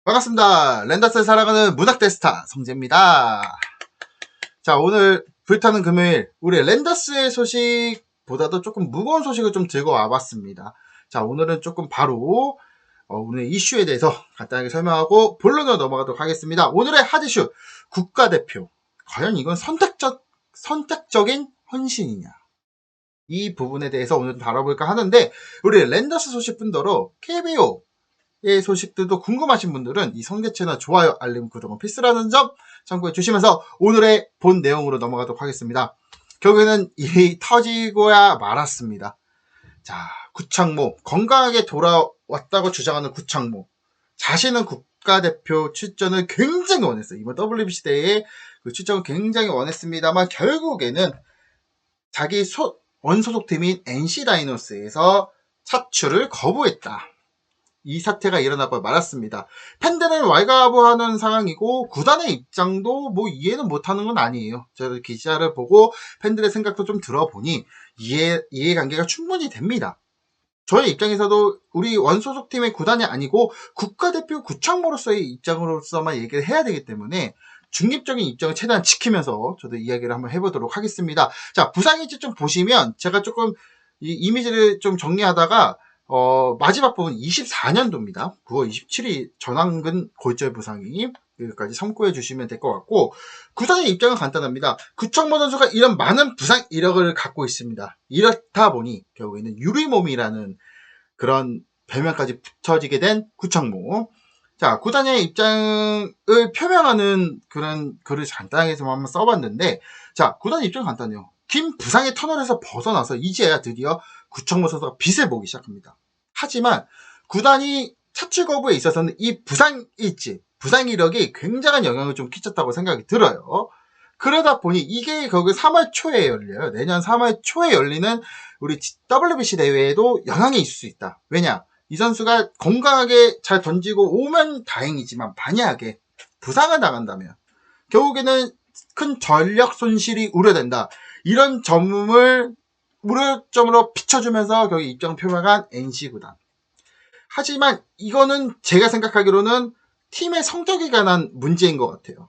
반갑습니다. 랜더스를 살아가는 문학대스타 성재입니다. 자, 오늘 불타는 금요일 우리 랜더스의 소식보다도 조금 무거운 소식을 좀 들고 와봤습니다. 자, 오늘은 조금 바로 오늘 이슈에 대해서 간단하게 설명하고 본론으로 넘어가도록 하겠습니다. 오늘의 핫 이슈, 국가대표. 과연 이건 선택적인 헌신이냐? 이 부분에 대해서 오늘 다뤄볼까 하는데, 우리 랜더스 소식뿐더러 KBO 의 소식들도 궁금하신 분들은 이 성재 채널 좋아요, 알림, 구독은 필수라는 점 참고해 주시면서 오늘의 본 내용으로 넘어가도록 하겠습니다. 결국에는 일이 터지고야 말았습니다. 자, 구창모 건강하게 돌아왔다고 주장하는 구창모 자신은 국가대표 출전을 굉장히 원했어요. 이번 WBC 대회에 그 출전을 굉장히 원했습니다만 결국에는 자기 원소속팀인 NC 다이노스에서 차출을 거부했다. 이 사태가 일어나고 말았습니다. 팬들은 왈가부하는 상황이고 구단의 입장도 뭐 이해는 못하는 건 아니에요. 저도 기사를 보고 팬들의 생각도 좀 들어보니 이해관계가 충분히 됩니다. 저의 입장에서도 우리 원소속팀의 구단이 아니고 국가대표 구창모로서의 입장으로서만 얘기를 해야 되기 때문에 중립적인 입장을 최대한 지키면서 저도 이야기를 한번 해보도록 하겠습니다. 자, 부상 일지 좀 보시면 제가 조금 이 이미지를 좀 정리하다가 마지막 부분 24년도입니다. 9월 27일 전완근 골절 부상이 여기까지 참고해 주시면 될 것 같고, 구단의 입장은 간단합니다. 구창모 선수가 이런 많은 부상 이력을 갖고 있습니다. 이렇다 보니 결국에는 유리몸이라는 그런 별명까지 붙여지게 된 구창모. 자, 구단의 입장을 표명하는 그런 글을 간단하게 좀 한번 써봤는데, 자, 구단의 입장은 간단해요. 긴 부상의 터널에서 벗어나서 이제야 드디어 구창모 선수가 빛을 보기 시작합니다. 하지만 구단이 차출 거부에 있어서는 이 부상 일지, 부상 이력이 굉장한 영향을 좀 끼쳤다고 생각이 들어요. 그러다 보니 이게 결국 3월 초에 열려요. 내년 3월 초에 열리는 우리 WBC 대회에도 영향이 있을 수 있다. 왜냐? 이 선수가 건강하게 잘 던지고 오면 다행이지만 만약에 부상을 당한다면 결국에는 큰 전력 손실이 우려된다. 이런 점을 우려점으로 비춰주면서 결국 입장을 표명한 NC구단. 하지만 이거는 제가 생각하기로는 팀의 성적에 관한 문제인 것 같아요.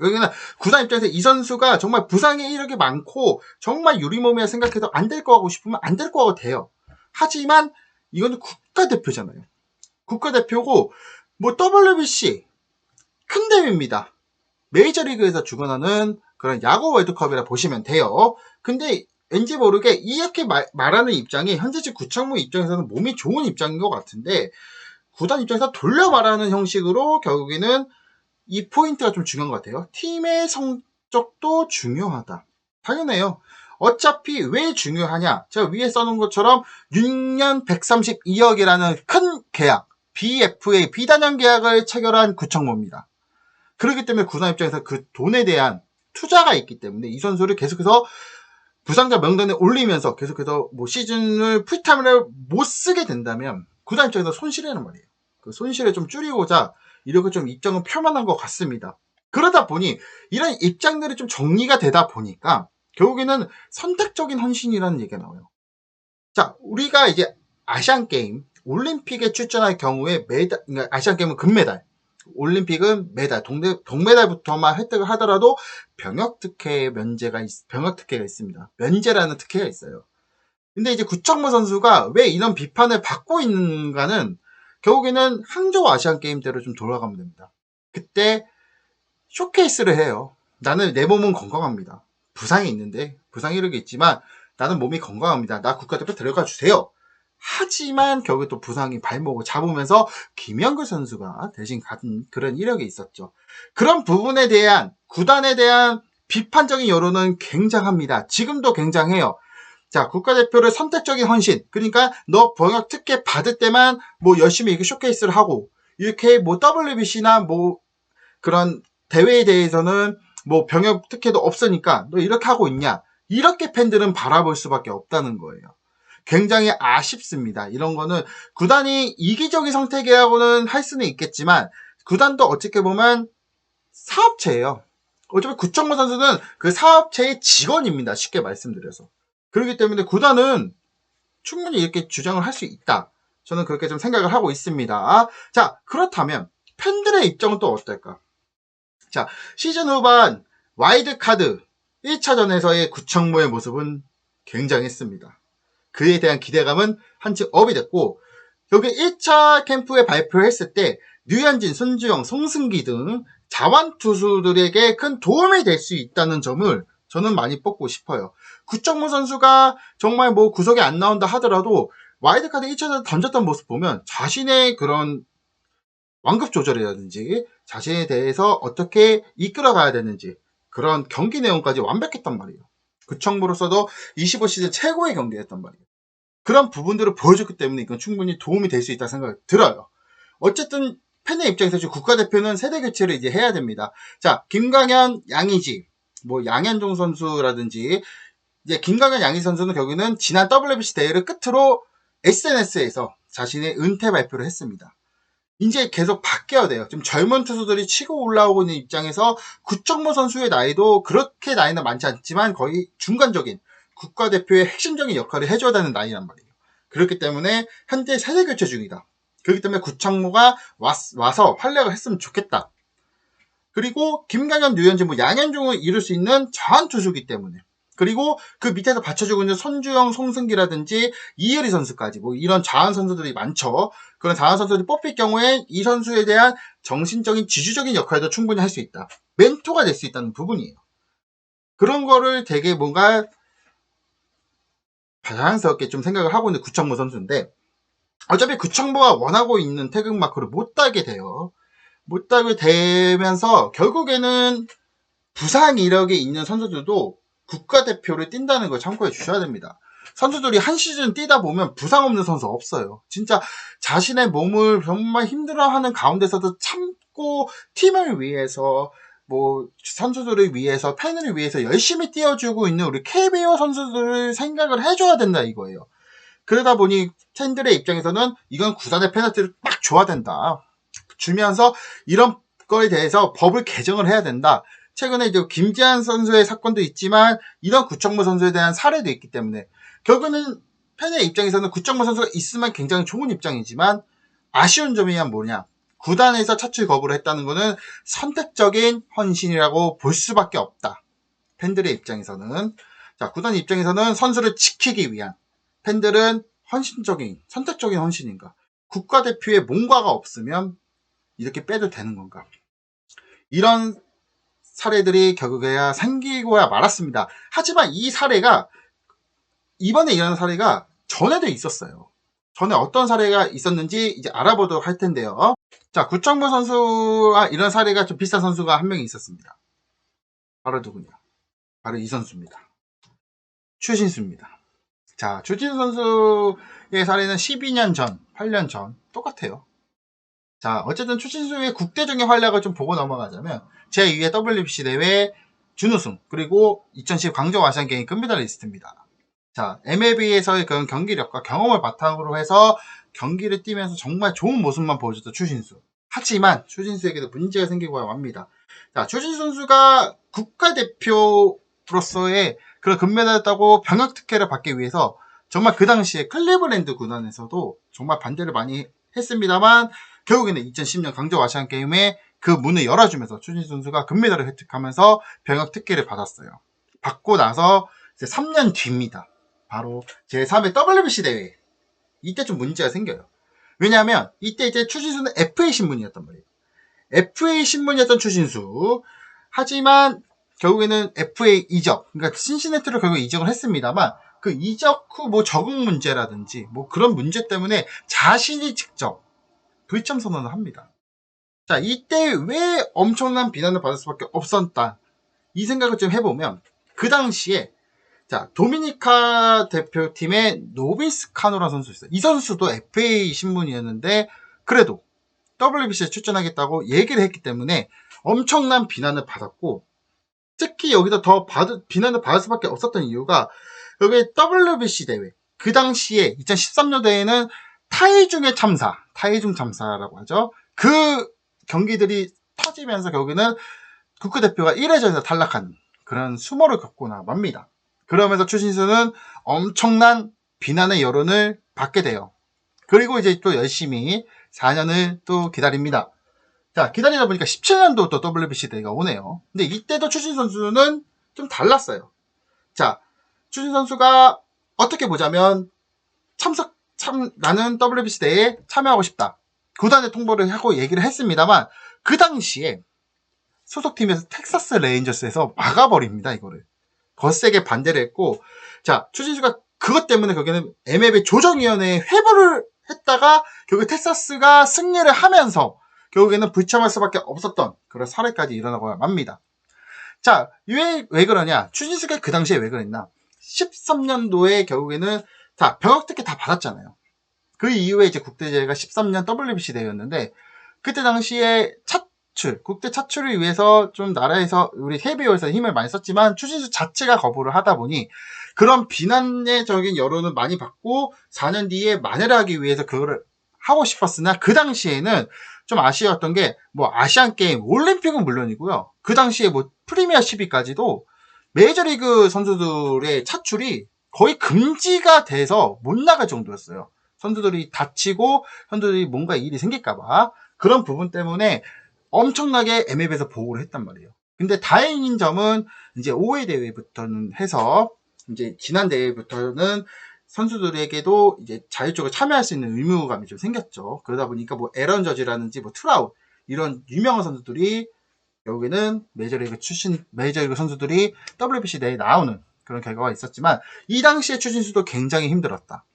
여기는 구단 입장에서 이 선수가 정말 부상의 이력이 많고 정말 유리몸이라 생각해도 안 될 거 하고 싶으면 안 될 거 하고 돼요. 하지만 이거는 국가대표잖아요. 국가대표고 뭐 WBC 큰 대회입니다. 메이저리그에서 주관하는 그런 야구 월드컵이라 보시면 돼요. 근데 왠지 모르게 이렇게 말하는 입장이 현재직 구창모 입장에서는 몸이 좋은 입장인 것 같은데 구단 입장에서 돌려 말하는 형식으로 결국에는 이 포인트가 좀 중요한 것 같아요. 팀의 성적도 중요하다. 당연해요. 어차피 왜 중요하냐? 제가 위에 써놓은 것처럼 6년 132억이라는 큰 계약, BFA, 비단연 계약을 체결한 구창모입니다. 그렇기 때문에 구단 입장에서 그 돈에 대한 투자가 있기 때문에 이 선수를 계속해서 부상자 명단에 올리면서 계속해서 뭐 시즌을 풀타임을 못 쓰게 된다면 구단 입장에서 손실이라는 말이에요. 그 손실을 좀 줄이고자 이렇게 좀 입장을 표명한 것 같습니다. 그러다 보니 이런 입장들이 좀 정리가 되다 보니까 결국에는 선택적인 헌신이라는 얘기가 나와요. 자, 우리가 이제 아시안게임, 올림픽에 출전할 경우에 그러니까 아시안게임은 금메달, 올림픽은 메달, 동메달부터만 획득을 하더라도 병역 특혜가 있습니다. 면제라는 특혜가 있어요. 근데 이제 구창모 선수가 왜 이런 비판을 받고 있는가는 결국에는 항저우 아시안 게임 때로 좀 돌아가면 됩니다. 그때 쇼케이스를 해요. 나는 내 몸은 건강합니다. 부상이 있는데, 부상 이력이 있지만 나는 몸이 건강합니다. 나 국가대표 데려가 주세요. 하지만 결국 또 부상이 발목을 잡으면서 김연글 선수가 대신 가진 그런 이력이 있었죠. 그런 부분에 대한 구단에 대한 비판적인 여론은 굉장합니다. 지금도 굉장해요. 자, 국가대표를 선택적인 헌신. 그러니까 너 병역 특혜 받을 때만 뭐 열심히 이렇게 쇼케이스를 하고 이렇게 뭐 WBC나 뭐 그런 대회에 대해서는 뭐 병역 특혜도 없으니까 너 이렇게 하고 있냐. 이렇게 팬들은 바라볼 수밖에 없다는 거예요. 굉장히 아쉽습니다. 이런 거는 구단이 이기적인 선택이라고는 할 수는 있겠지만 구단도 어떻게 보면 사업체예요. 어차피 구창모 선수는 그 사업체의 직원입니다. 쉽게 말씀드려서. 그렇기 때문에 구단은 충분히 이렇게 주장을 할 수 있다. 저는 그렇게 좀 생각을 하고 있습니다. 자, 그렇다면 팬들의 입장은 또 어떨까? 자, 시즌 후반 와일드카드 1차전에서의 구창모의 모습은 굉장했습니다. 그에 대한 기대감은 한층 업이 됐고, 여기 1차 캠프에 발표했을 때 류현진, 손주영, 송승기 등 자완 투수들에게 큰 도움이 될 수 있다는 점을 저는 많이 뽑고 싶어요. 구창모 선수가 정말 뭐 구석에 안 나온다 하더라도 와일드카드 1차전 던졌던 모습 보면 자신의 그런 완급 조절이라든지 자신에 대해서 어떻게 이끌어가야 되는지 그런 경기 내용까지 완벽했단 말이에요. 구창모로서도 25시즌 최고의 경기였단 말이에요. 그런 부분들을 보여줬기 때문에 이건 충분히 도움이 될 수 있다는 생각이 들어요. 어쨌든 팬의 입장에서 지금 국가대표는 세대 교체를 이제 해야 됩니다. 자, 김광현, 양의지, 뭐 양현종 선수라든지 이제 김광현, 양의지 선수는 결국에는 지난 WBC 대회를 끝으로 SNS에서 자신의 은퇴 발표를 했습니다. 이제 계속 바뀌어야 돼요. 좀 젊은 투수들이 치고 올라오고 있는 입장에서 구창모 선수의 나이도 그렇게 나이는 많지 않지만 거의 중간적인 국가대표의 핵심적인 역할을 해줘야 되는 나이란 말이에요. 그렇기 때문에 현재 세대 교체 중이다. 그렇기 때문에 구창모가 와서 활약을 했으면 좋겠다. 그리고 김강현, 류현진, 뭐 양현종을 이룰 수 있는 저한 투수기 때문에 그리고 그 밑에서 받쳐주고 있는 손주영, 송승기라든지 이혜리 선수까지 뭐 이런 자완 선수들이 많죠. 그런 자완 선수들이 뽑힐 경우에 이 선수에 대한 정신적인 지주적인 역할도 충분히 할 수 있다. 멘토가 될 수 있다는 부분이에요. 그런 거를 되게 뭔가 자연스럽게 좀 생각을 하고 있는 구창모 선수인데 어차피 구창모가 원하고 있는 태극마크를 못 따게 돼요. 못 따게 되면서 결국에는 부상 이력이 있는 선수들도 국가대표를 뛴다는 걸 참고해 주셔야 됩니다. 선수들이 한 시즌 뛰다 보면 부상 없는 선수 없어요. 진짜 자신의 몸을 정말 힘들어하는 가운데서도 참고 팀을 위해서 뭐 선수들을 위해서 팬을 위해서 열심히 뛰어주고 있는 우리 KBO 선수들을 생각을 해줘야 된다 이거예요. 그러다 보니 팬들의 입장에서는 이건 구단의 페널티를 딱 줘야 된다. 주면서 이런 거에 대해서 법을 개정을 해야 된다. 최근에 이제 김지한 선수의 사건도 있지만 이런 구창모 선수에 대한 사례도 있기 때문에 결국에는 팬의 입장에서는 구창모 선수가 있으면 굉장히 좋은 입장이지만 아쉬운 점이 뭐냐. 구단에서 차출 거부를 했다는 것은 선택적인 헌신이라고 볼 수밖에 없다. 팬들의 입장에서는. 자, 구단 입장에서는 선수를 지키기 위한 팬들은 헌신적인, 선택적인 헌신인가. 국가대표에 뭔가가 없으면 이렇게 빼도 되는 건가. 이런 사례들이 결국에야 생기고야 말았습니다. 하지만 이 사례가 이번에 일어난 사례가 전에도 있었어요. 전에 어떤 사례가 있었는지 이제 알아보도록 할 텐데요. 자, 구창모 선수와 이런 사례가 좀 비슷한 선수가 한 명이 있었습니다. 바로 누구냐? 바로 이 선수입니다. 추신수입니다. 자, 추신수 선수의 사례는 12년 전, 8년 전 똑같아요. 자, 어쨌든 추신수의 국대적인 활약을 좀 보고 넘어가자면 제2회 WBC 대회 준우승 그리고 2010 광저우 아시안게임 금메달리스트입니다. 자, MLB에서의 그런 경기력과 경험을 바탕으로 해서 경기를 뛰면서 정말 좋은 모습만 보여줬던 추신수. 하지만 추신수에게도 문제가 생기고 합니다. 자, 추신수 선수가 국가대표로서의 그런 금메달을 따고 병역 특혜를 받기 위해서 정말 그 당시에 클리블랜드 구단에서도 정말 반대를 많이 했습니다만 결국에는 2010년 광저우 아시안게임에 그 문을 열어주면서 추신수 선수가 금메달을 획득하면서 병역 특혜를 받았어요. 받고 나서 이제 3년 뒤입니다. 바로 제3회 WBC 대회. 이때 좀 문제가 생겨요. 왜냐하면 이때 이제 추신수는 FA 신문이었단 말이에요. FA 신문이었던 추신수. 하지만 결국에는 FA 이적, 그러니까 신시내티로 결국 이적을 했습니다만 그 이적 후 뭐 적응 문제라든지 뭐 그런 문제 때문에 자신이 직접 불참 선언을 합니다. 자, 이때 왜 엄청난 비난을 받을 수밖에 없었다. 이 생각을 좀 해보면 그 당시에 자, 도미니카 대표팀의 노비스 카노라는 선수 있어요. 이 선수도 FA 신문이었는데 그래도 WBC에 출전하겠다고 얘기를 했기 때문에 엄청난 비난을 받았고 특히 여기서 더 비난을 받을 수밖에 없었던 이유가 여기 WBC 대회 그 당시에 2013년 대회는 타이중 참사라고 하죠. 그 경기들이 터지면서 결국에는 국가대표가 1회전에서 탈락한 그런 수모를 겪고나 맙니다. 그러면서 추신수는 엄청난 비난의 여론을 받게 돼요. 그리고 이제 또 열심히 4년을 또 기다립니다. 자, 기다리다 보니까 17년도 또 WBC 대회가 오네요. 근데 이때도 추신 선수는 좀 달랐어요. 자, 추신 선수가 어떻게 보자면 나는 WBC 대회에 참여하고 싶다. 구단에 통보를 하고 얘기를 했습니다만 그 당시에 소속팀에서 텍사스 레인저스에서 막아버립니다. 이거를. 거세게 반대를 했고, 자, 추신수가 그것 때문에 거기는 MLB 조정위원회에 회부를 했다가 결국 텍사스가 승리를 하면서 결국에는 불참할 수밖에 없었던 그런 사례까지 일어나고 맙니다. 자, 왜 그러냐? 추신수가 그 당시에 왜 그랬나? 13년도에 결국에는 자, 병역특혜 다 받았잖아요. 그 이후에 이제 국대대회가 13년 WBC 대회였는데 그때 당시에 국대 차출을 위해서 좀 나라에서 우리 KBO에서 힘을 많이 썼지만 추신수 자체가 거부를 하다 보니 그런 비난적인 여론을 많이 받고 4년 뒤에 만회를 하기 위해서 그거를 하고 싶었으나 그 당시에는 좀 아쉬웠던 게 뭐 아시안 게임, 올림픽은 물론이고요. 그 당시에 뭐 프리미어 12까지도 메이저리그 선수들의 차출이 거의 금지가 돼서 못 나갈 정도였어요. 선수들이 다치고 선수들이 뭔가 일이 생길까봐 그런 부분 때문에 엄청나게 MLB에서 보호를 했단 말이에요. 근데 다행인 점은 이제 5회 대회부터는 해서 이제 지난 대회부터는 선수들에게도 이제 자율적으로 참여할 수 있는 의무감이 좀 생겼죠. 그러다 보니까 뭐 에런 저지라든지 뭐 트라웃 이런 유명한 선수들이 결국에는 메이저리그 선수들이 WBC 내에 나오는 그런 결과가 있었지만 이 당시에 추신수도 굉장히 힘들었다.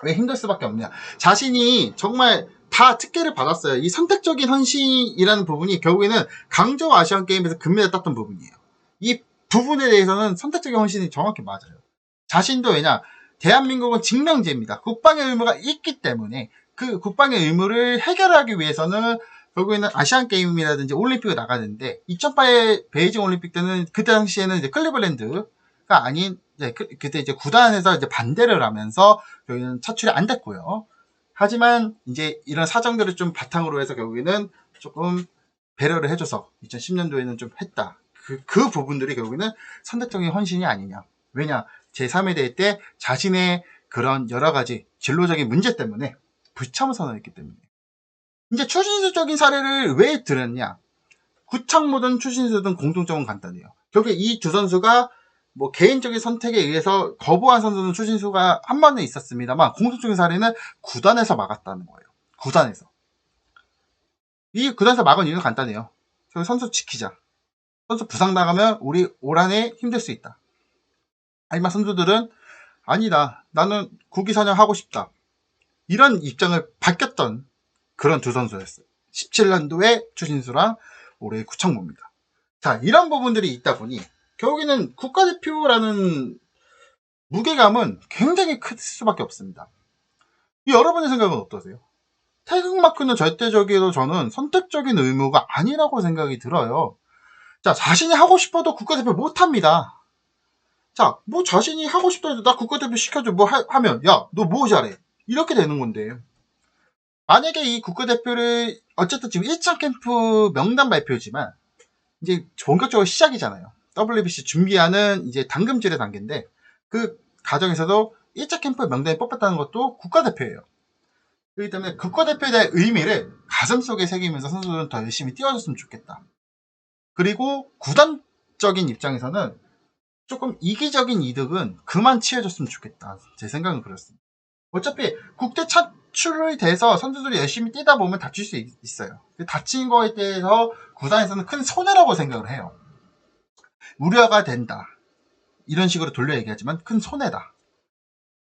왜 힘들 수밖에 없냐. 자신이 정말 다 특혜를 받았어요. 이 선택적인 헌신이라는 부분이 결국에는 강조 아시안게임에서 금메달 땄던 부분이에요. 이 부분에 대해서는 선택적인 헌신이 정확히 맞아요. 자신도 왜냐, 대한민국은 징병제입니다. 국방의 의무가 있기 때문에 그 국방의 의무를 해결하기 위해서는 결국에는 아시안게임이라든지 올림픽을 나가는데 2008 베이징 올림픽 때는 그때 당시에는 이제 클리블랜드가 아닌 그때 이제 구단에서 이제 반대를 하면서 결국에는 차출이 안 됐고요. 하지만 이제 이런 사정들을 좀 바탕으로 해서 결국에는 조금 배려를 해줘서 2010년도에는 좀 했다. 그 부분들이 결국에는 선택적인 헌신이 아니냐. 왜냐, 제3회 대회 때 자신의 그런 여러 가지 진로적인 문제 때문에 불참을 선언했기 때문에. 이제 추신수적인 사례를 왜 들었냐? 구창모든 추신수든 공통점은 간단해요. 결국에 이 두 선수가 뭐 개인적인 선택에 의해서 거부한 선수는 추신수가 한 번은 있었습니다만 공통적인 사례는 구단에서 막았다는 거예요. 구단에서. 이 구단에서 막은 이유는 간단해요. 선수 지키자. 선수 부상 나가면 우리 올 한해 힘들 수 있다. 하지만 선수들은 아니다. 나는 국위 사냥하고 싶다. 이런 입장을 밝혔던 그런 두 선수였어요. 17년도에 추신수랑 올해 구창모입니다. 자, 이런 부분들이 있다 보니 결국에는 국가대표라는 무게감은 굉장히 클 수밖에 없습니다. 여러분의 생각은 어떠세요? 태극마크는 절대적으로 저는 선택적인 의무가 아니라고 생각이 들어요. 자, 자신이 하고 싶어도 국가대표 못합니다. 자, 뭐 자신이 하고 싶다 해도 나 국가대표 시켜줘 뭐 하면 야, 너 뭐 잘해? 이렇게 되는 건데 만약에 이 국가대표를 어쨌든 지금 1차 캠프 명단 발표지만 이제 본격적으로 시작이잖아요. WBC 준비하는 이제 당금질의 단계인데 그 과정에서도 1차 캠프 명단에 뽑혔다는 것도 국가대표예요. 그렇기 때문에 국가대표에 대한 의미를 가슴속에 새기면서 선수들은 더 열심히 뛰어줬으면 좋겠다. 그리고 구단적인 입장에서는 조금 이기적인 이득은 그만 취해줬으면 좋겠다. 제 생각은 그렇습니다. 어차피 국대 차출이 돼서 선수들이 열심히 뛰다 보면 다칠 수 있어요. 다친 거에 대해서 구단에서는 큰 손해라고 생각을 해요. 우려가 된다. 이런 식으로 돌려 얘기하지만 큰 손해다.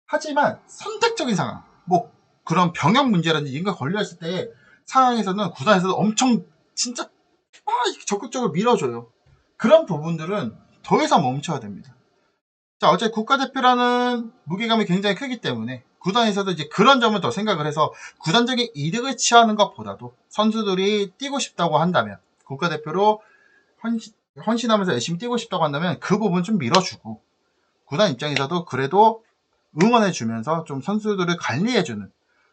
하지만 선택적인 상황, 뭐 그런 병역 문제라든지 이런 거 걸려있을 때 상황에서는 구단에서 엄청 진짜 적극적으로 밀어줘요. 그런 부분들은 더 이상 멈춰야 됩니다. 자, 어차피 국가대표라는 무게감이 굉장히 크기 때문에 구단에서도 이제 그런 점을 더 생각을 해서 구단적인 이득을 취하는 것보다도 선수들이 뛰고 싶다고 한다면 국가대표로 헌신하면서 열심히 뛰고 싶다고 한다면 그 부분 좀 밀어주고 구단 입장에서도 그래도 응원해주면서 좀 선수들을 관리해주는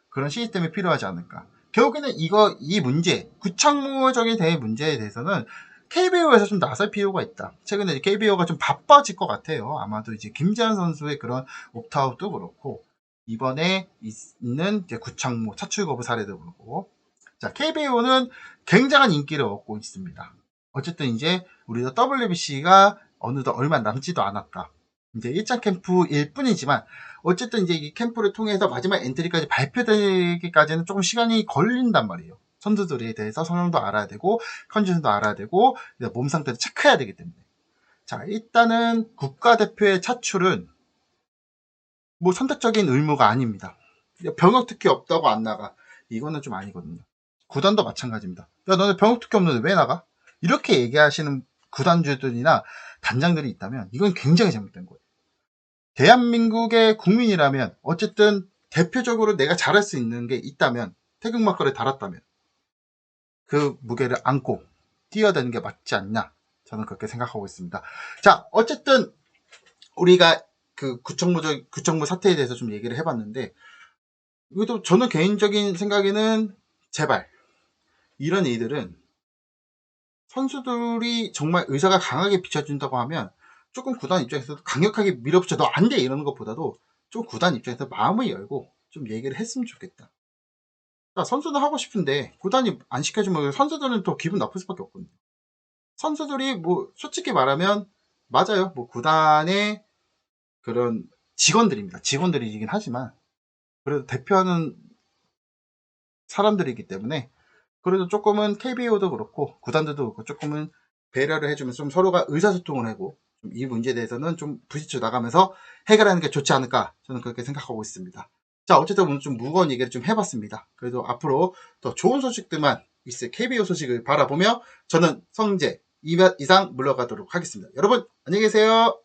그런 시스템이 필요하지 않을까. 결국에는 이 문제, 구창모적인 대회 문제에 대해서는 KBO에서 좀 나설 필요가 있다. 최근에 KBO가 좀 바빠질 것 같아요. 아마도 이제 김재환 선수의 그런 옵트아웃도 그렇고, 이번에 있는 이제 구창모 차출 거부 사례도 그렇고. 자, KBO는 굉장한 인기를 얻고 있습니다. 어쨌든 이제 우리도 WBC가 어느덧 얼마 남지도 않았다. 이제 1차 캠프일 뿐이지만 어쨌든 이제 이 캠프를 통해서 마지막 엔트리까지 발표되기까지는 조금 시간이 걸린단 말이에요. 선수들에 대해서 성향도 알아야 되고 컨디션도 알아야 되고 몸 상태도 체크해야 되기 때문에. 자, 일단은 국가대표의 차출은 뭐 선택적인 의무가 아닙니다. 병역 특혜 없다고 안 나가. 이거는 좀 아니거든요. 구단도 마찬가지입니다. 야, 너네 병역 특혜 없는데 왜 나가? 이렇게 얘기하시는 구단주들이나 단장들이 있다면 이건 굉장히 잘못된 거예요. 대한민국의 국민이라면 어쨌든 대표적으로 내가 잘할 수 있는 게 있다면 태극마크를 달았다면 그 무게를 안고 뛰어야 되는 게 맞지 않냐, 저는 그렇게 생각하고 있습니다. 자, 어쨌든 우리가 그 구청무 사태에 대해서 좀 얘기를 해봤는데, 이것도 저는 개인적인 생각에는 제발 이런 일들은 선수들이 정말 의사가 강하게 비춰준다고 하면 조금 구단 입장에서 강력하게 밀어붙여 너 안 돼 이러는 것보다도 좀 구단 입장에서 마음을 열고 좀 얘기를 했으면 좋겠다. 그러니까 선수는 하고 싶은데 구단이 안 시켜주면 선수들은 또 기분 나쁠 수밖에 없거든요. 선수들이 뭐 솔직히 말하면 맞아요. 뭐 구단의 그런 직원들입니다. 직원들이긴 하지만 그래도 대표하는 사람들이기 때문에 그래도 조금은 KBO도 그렇고 구단들도 그렇고 조금은 배려를 해주면 좀 서로가 의사소통을 하고 이 문제에 대해서는 좀 부딪혀 나가면서 해결하는 게 좋지 않을까, 저는 그렇게 생각하고 있습니다. 자, 어쨌든 오늘 좀 무거운 얘기를 좀 해봤습니다. 그래도 앞으로 더 좋은 소식들만 있을 KBO 소식을 바라보며 저는 성재 이상 물러가도록 하겠습니다. 여러분 안녕히 계세요.